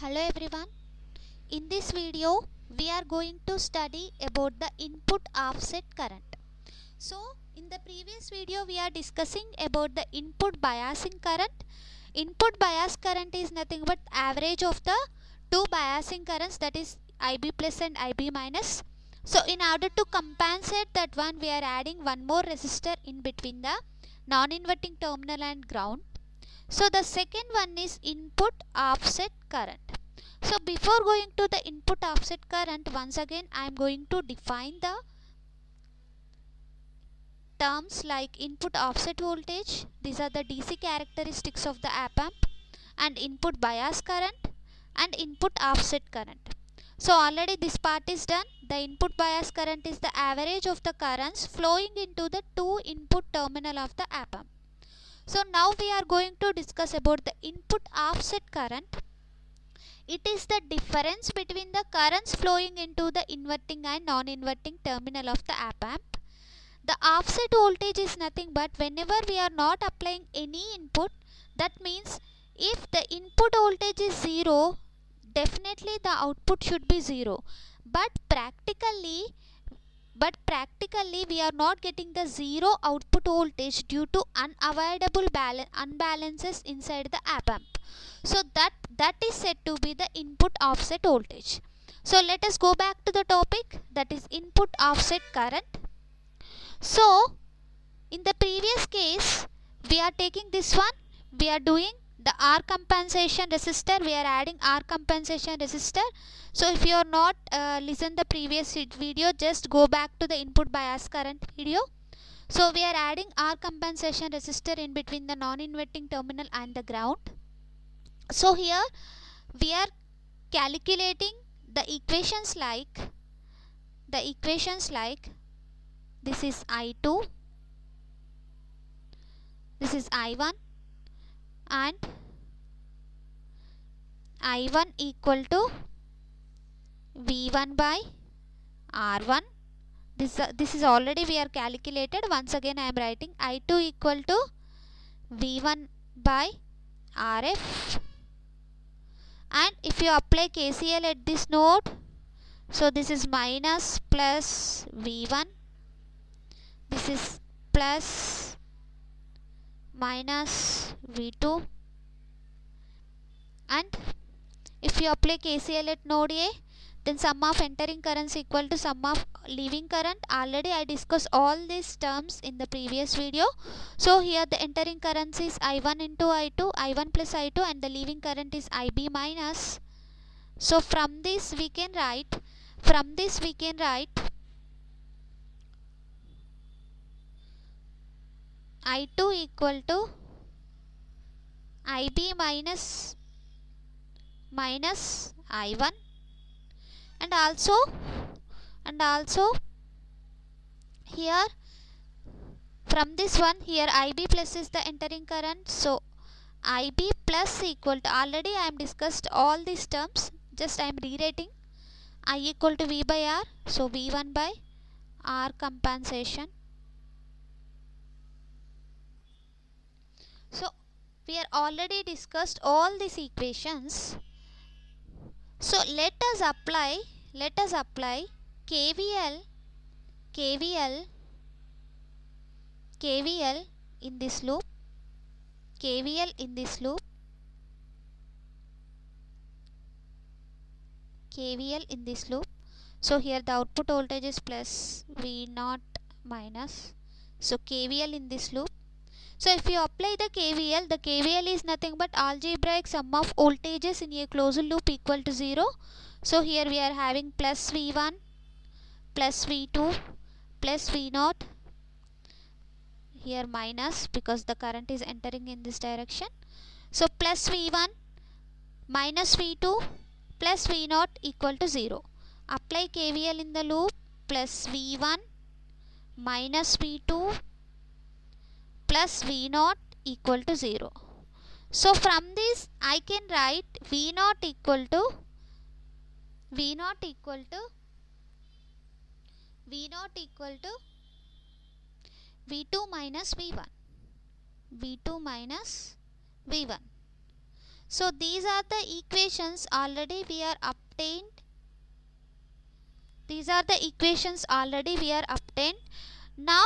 Hello everyone. In this video we are going to study about the input offset current. So in the previous video we are discussing about the input biasing current. Input bias current is nothing but average of the two biasing currents, that is IB plus and IB minus. So in order to compensate that one, we are adding one more resistor in between the non-inverting terminal and ground. So the second one is input offset current. So before going to the input offset current, once again I am going to define the terms like input offset voltage. These are the DC characteristics of the op amp, and input bias current and input offset current. So already this part is done. The input bias current is the average of the currents flowing into the two input terminal of the op amp. So now we are going to discuss about the input offset current. It is the difference between the currents flowing into the inverting and non-inverting terminal of the op amp. The offset voltage is nothing but whenever we are not applying any input, that means if the input voltage is 0, definitely the output should be 0. But practically we are not getting the 0 output voltage due to unavoidable unbalances inside the op amp. So that is said to be the input offset voltage. So let us go back to the topic, that is input offset current. So in the previous case we are taking this one, we are doing the R compensation resistor, we are adding R compensation resistor. So if you are not listen the previous video, just go back to the input bias current video. So we are adding R compensation resistor in between the non-inverting terminal and the ground. So here we are calculating the equations like this is I2, this is I1, and I1 equal to V1 by R1. This is already we are calculated. Once again I am writing I2 equal to V1 by RF. And if you apply KCL at this node, so this is minus plus V1, this is plus minus V2, and if you apply KCL at node A, then sum of entering currents equal to sum of leaving current. Already I discussed all these terms in the previous video. So here the entering currents is I1 into I2, I1 plus I2, and the leaving current is IB minus. So from this we can write I2 equal to IB minus I1, and also here from this one, here IB plus is the entering current, so IB plus equal to, already I am discussed all these terms, just I am rewriting. I equal to V by R, so V1 by R compensation. So we are already discussed all these equations. So let us apply KVL in this loop, So here the output voltage is plus, V0 minus, so KVL in this loop. So if you apply the KVL is nothing but algebraic sum of voltages in a closed loop equal to 0. So here we are having plus V1 plus V2 plus V0, here minus because the current is entering in this direction. So plus V1 minus V2 plus V0 equal to 0. Apply KVL in the loop, plus V1 minus V2 plus V0 equal to 0. So from this I can write V0 equal to V2 minus V1. So these are the equations already we are obtained. These are the equations already we are obtained. Now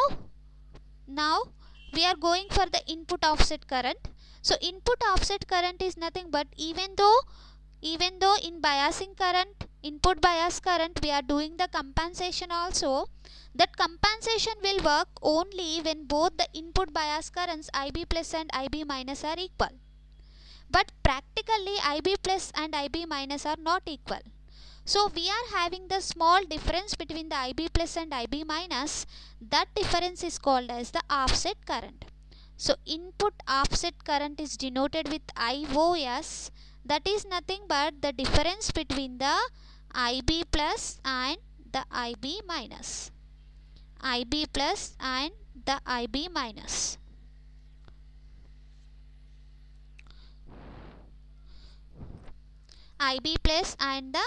we are going for the input offset current. So input offset current is nothing but even though in biasing current, input bias current, we are doing the compensation also, that compensation will work only when both the input bias currents IB plus and IB minus are equal. But practically IB plus and IB minus are not equal. So we are having the small difference between the IB plus and IB minus. That difference is called as the offset current. So input offset current is denoted with IOS. That is nothing but the difference between the IB plus and the IB minus. IB plus and the IB minus. IB plus and the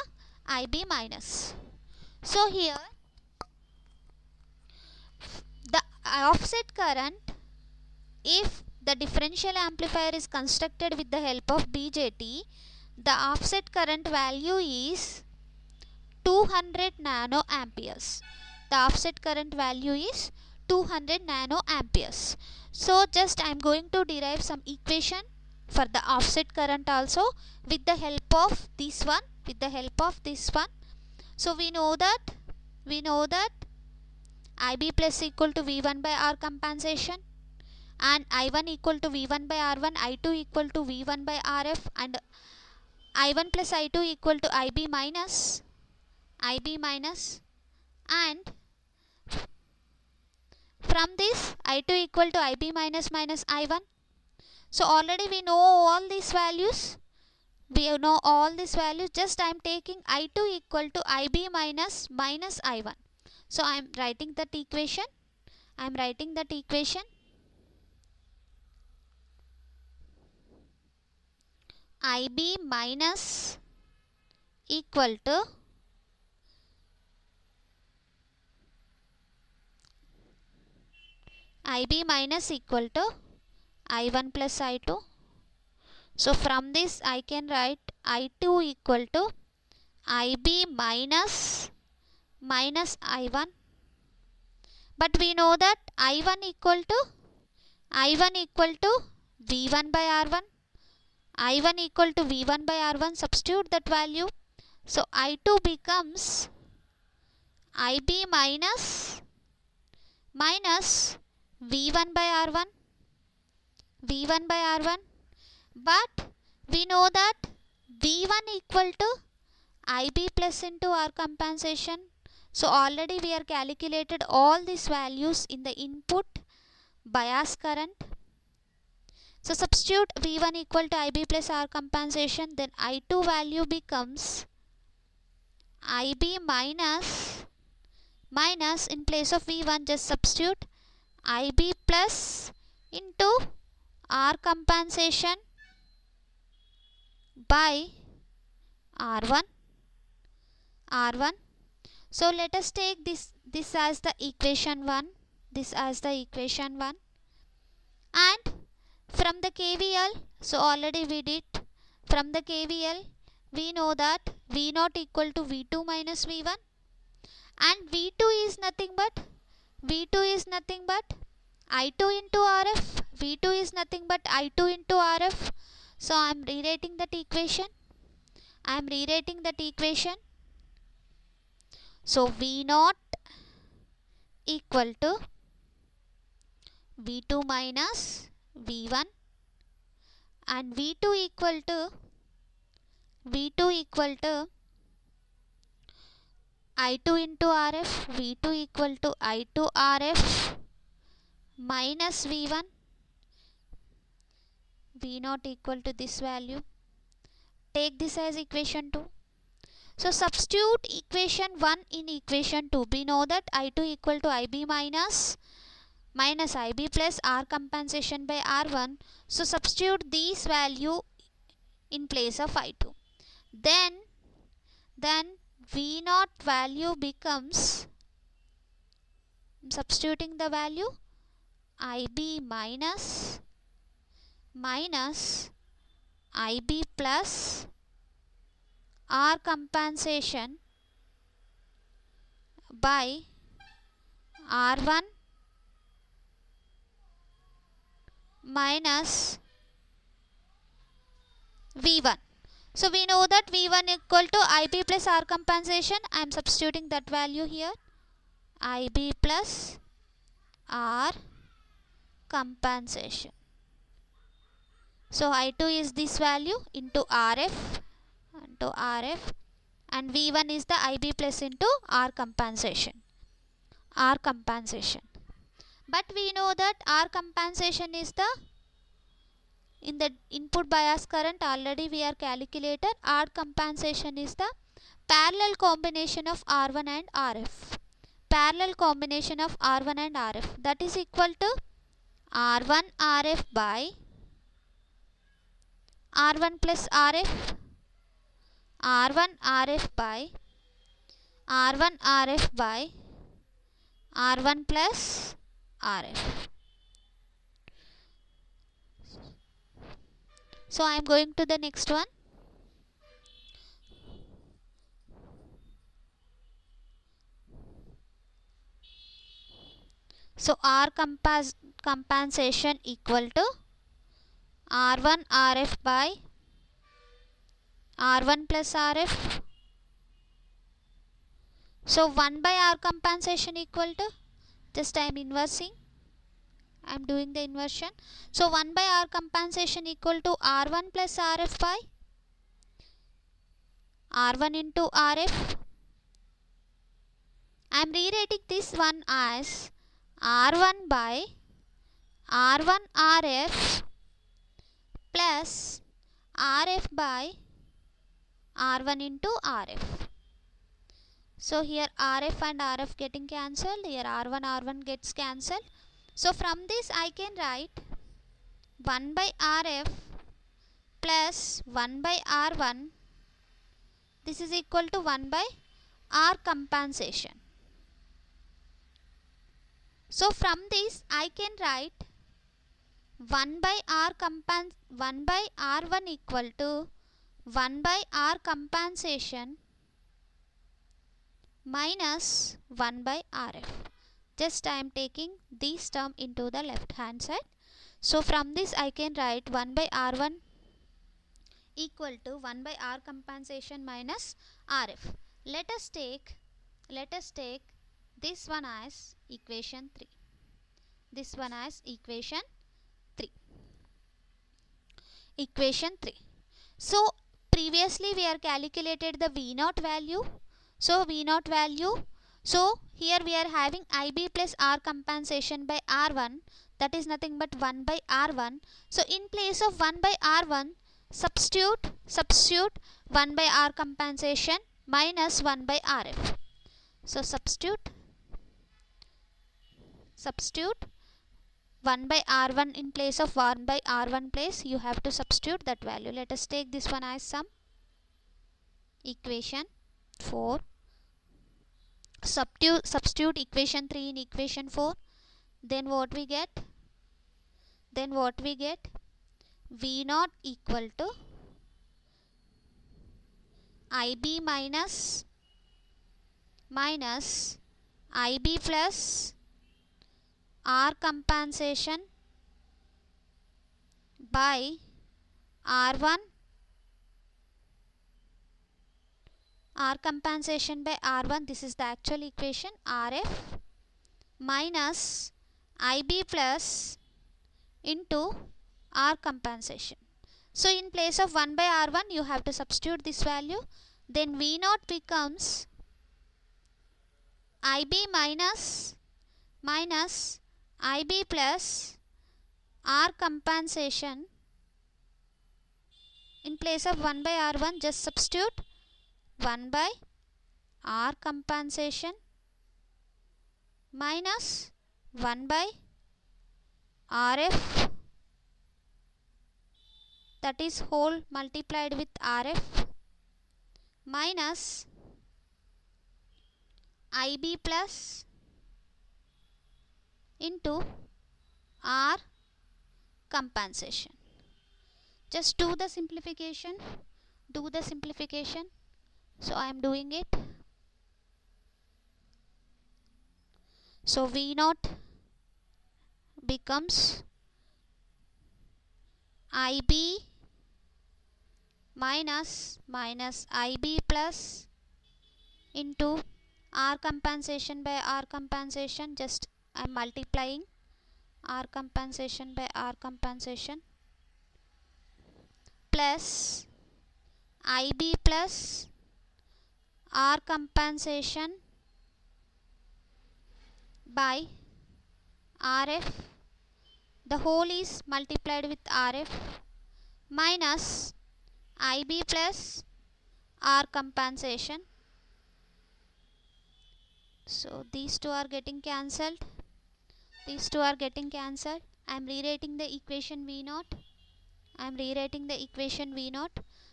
IB minus. So here the offset current, if the differential amplifier is constructed with the help of BJT, the offset current value is 200 nanoamperes. The offset current value is 200 nanoamperes. So just I am going to derive some equation for the offset current also with the help of this one. So we know that IB plus equal to V1 by R compensation, and I1 equal to V1 by R1, I2 equal to V1 by RF, and I1 plus I2 equal to IB minus, and from this I2 equal to IB minus minus I1. So already we know all these values. Just I am taking I2 equal to IB minus minus I1. So I am writing that equation. IB minus equal to I1 plus I2. So from this I can write I2 equal to IB minus minus I1. But we know that I1 equal to V1 by R1. I1 equal to V1 by R1. Substitute that value. So I2 becomes IB minus V1 by R1. But we know that V1 equal to IB plus into R compensation. So already we are calculated all these values in the input bias current. So substitute V1 equal to IB plus R compensation, then I2 value becomes IB minus in place of V1 just substitute IB plus into R compensation by R1. So let us take this as the equation 1. And from the KVL, so already we did, from the KVL we know that V0 equal to V2 minus V1, and V2 is nothing but I2 into RF. V2 is nothing but I2 into RF. So I am rewriting that equation. So V0 equal to V2 minus V1, and V2 equal to I2 into RF. V2 equal to I2 RF minus V1. V0 equal to this value. Take this as equation 2. So substitute equation 1 in equation 2. We know that I2 equal to IB minus IB plus R compensation by R1. So substitute these value in place of I2. Then V0 value becomes, substituting the value, IB minus IB plus R compensation by R1 minus V1. So we know that V1 equal to IB plus R compensation. I am substituting that value here. IB plus R compensation. So I2 is this value into RF and V1 is the IB plus into R compensation. But we know that R compensation is the, in the input bias current already we are calculated, R compensation is the parallel combination of R1 and RF. Parallel combination of R1 and RF, that is equal to R1 RF by R1 plus RF, R1 RF by R1 RF by R1 plus RF. So I am going to the next one. So R compensation equal to R1 RF by R1 plus RF. So 1 by R compensation equal to, just I am inversing, I am doing the inversion. So 1 by R compensation equal to R1 plus RF by R1 into RF. I am rewriting this one as R1 by R1 RF plus RF by R1 into RF. So here RF and RF getting cancelled, here R1 gets cancelled. So from this I can write 1 by RF plus 1 by R1, this is equal to 1 by R compensation. So from this I can write 1 by R1 equal to 1 by R compensation minus 1 by RF. Just I am taking this term into the left hand side. So from this I can write 1 by R1 equal to 1 by R compensation minus RF. Let us take this one as equation 3. This one as equation 3. So previously we are calculated the V0 value. So V0 value. So here we are having IB plus R compensation by R1, that is nothing but 1 by R1. So in place of 1 by R1, substitute 1 by R compensation minus 1 by RF. So substitute 1 by R1 in place of 1 by R1 place, you have to substitute that value. Let us take this one as some equation 4. Substitute equation 3 in equation 4. Then what we get? V0 equal to IB minus IB plus R compensation by R1, R compensation by R1, this is the actual equation, RF minus IB plus into R compensation. So in place of 1 by R1 you have to substitute this value. Then V0 becomes IB minus IB plus R compensation. In place of 1 by R1 just substitute 1 by R compensation minus 1 by RF, that is whole multiplied with RF, minus IB plus into R compensation. Just do the simplification. So I am doing it. So V naught becomes IB minus IB plus into R compensation by R compensation. Just I am multiplying R compensation by R compensation plus IB plus R compensation by RF. The whole is multiplied with RF minus IB plus R compensation. So these two are getting cancelled. I am rewriting the equation V naught.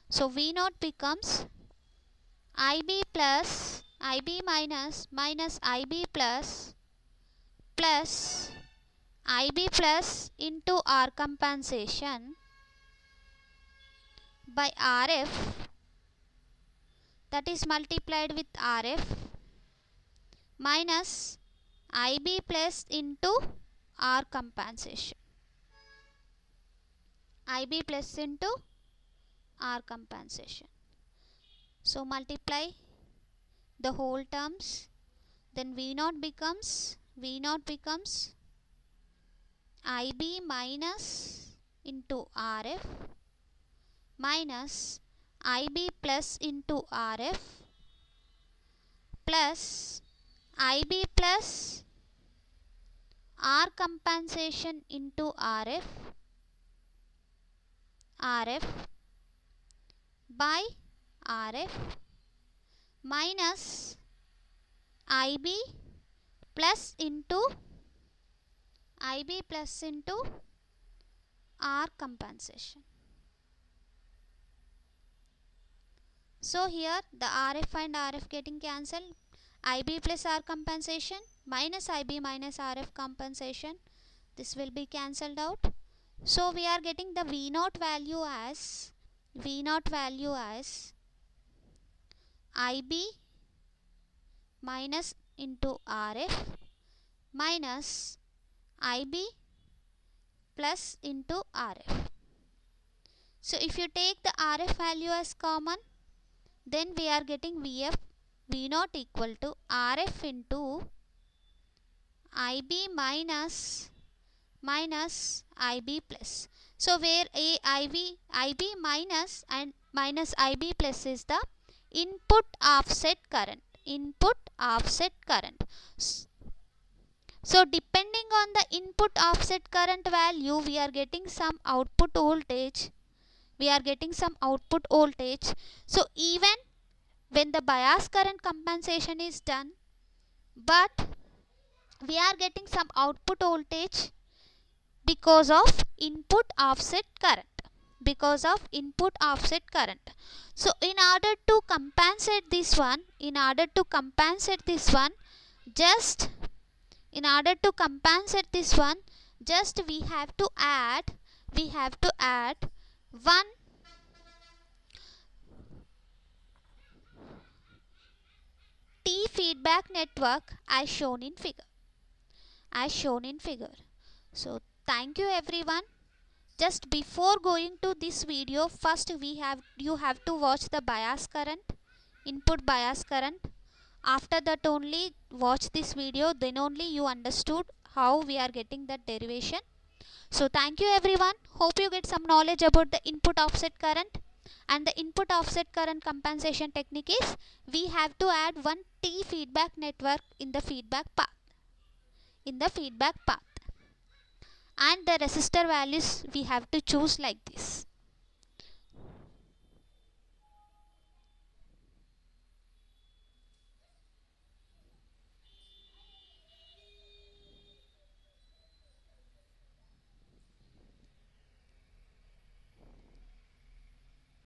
So V naught becomes IB plus IB minus IB plus IB plus into R compensation by RF, that is multiplied with RF, minus IB plus into R compensation. IB plus into R compensation. So multiply the whole terms. Then V naught becomes IB minus into RF minus IB plus into RF plus IB plus R compensation into RF by RF minus IB plus into R compensation. So here the RF and RF getting cancelled. IB plus R compensation minus IB minus RF compensation, this will be cancelled out. So we are getting the V naught value as IB minus into RF minus IB plus into RF. So if you take the RF value as common, then we are getting V naught equal to RF into IB minus IB plus. So where IB minus and minus IB plus is the input offset current. So depending on the input offset current value, we are getting some output voltage. So even when the bias current compensation is done, but we are getting some output voltage because of input offset current. So in order to compensate this one, just we have to add one T feedback network as shown in figure. So thank you everyone. Just before going to this video, first you have to watch the bias current, input bias current. After that only watch this video, then only you understood how we are getting that derivation. So thank you everyone. Hope you get some knowledge about the input offset current. And the input offset current compensation technique is, we have to add one T feedback network in the feedback path. And the resistor values we have to choose like this.